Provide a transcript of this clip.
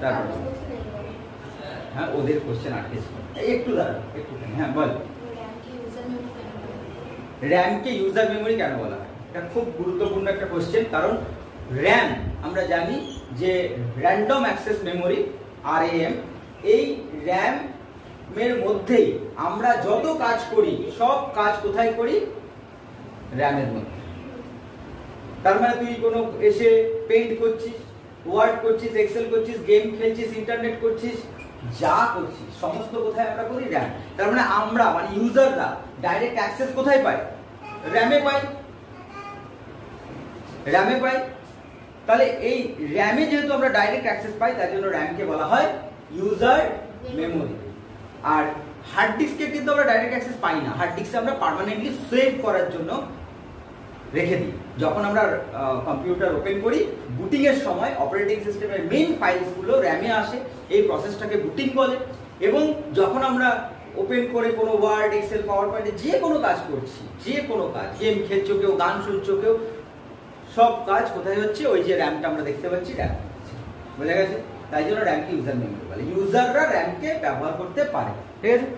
তারপর হ্যাঁ ওদের কোশ্চেন আটকে ছিল, একটু দাঁড়ান একটুখানি। হ্যাঁ বল, র্যামকে ইউজার মেমোরি কেন বলা হয়? এটা খুব গুরুত্বপূর্ণ একটা কোশ্চেন। কারণ র্যাম আমরা জানি যে র্যান্ডম অ্যাক্সেস মেমোরি, RAM, এই র্যাম এর মধ্যেই আমরা যত কাজ করি সব কাজ কোথায় করি? র্যামের মধ্যে। তার মানে তুই কোনো এসে পেইন্ট করছিস, ওয়ার্ড করছিস, এক্সেল করছিস, গেম খেলছিস, ইন্টারনেট করছিস, যা করছিস সমস্ত কোথায় আমরা করি? র্যাম। তার মানে আমরা মানে ইউজাররা ডাইরেক্ট অ্যাক্সেস কোথায় পাই? র্যামে পাই, র্যামে পাই। তাহলে এই র্যামে যেহেতু আমরা ডাইরেক্ট অ্যাক্সেস পাই তার জন্য র্যামকে বলা হয় ইউজার মেমোরি। আর হার্ড ডিস্কে কিন্তু আমরা ডাইরেক্ট অ্যাক্সেস পাই না, হার্ড ডিস্কে আমরা পার্মানেন্টলি সেভ করার জন্য রেখে দিই। যখন আমরা কম্পিউটার ওপেন করি, বুটিং এর সময় অপারেটিং সিস্টেমের মেইন ফাইলসগুলো র্যামে আসে, এই প্রসেসটাকে বুটিং বলে। এবং যখন আমরা ওপেন করে কোনো ওয়ার্ড, এক্সেল, পাওয়ার পয়েন্টে যে কোনো কাজ করছি, যে কোনো কাজ, গেম খেলছো কেউ, গান শুনছো কেউ, সব কাজ কোথায় হচ্ছে? ওই যে র্যামটা আমরা দেখতে পাচ্ছি, র্যাম। বোঝা গেছে? তাই জন্য র্যামকে ইউজার মেমোরি বলে। ইউজাররা র্যামকে ব্যবহার করতে পারে, ঠিক আছে?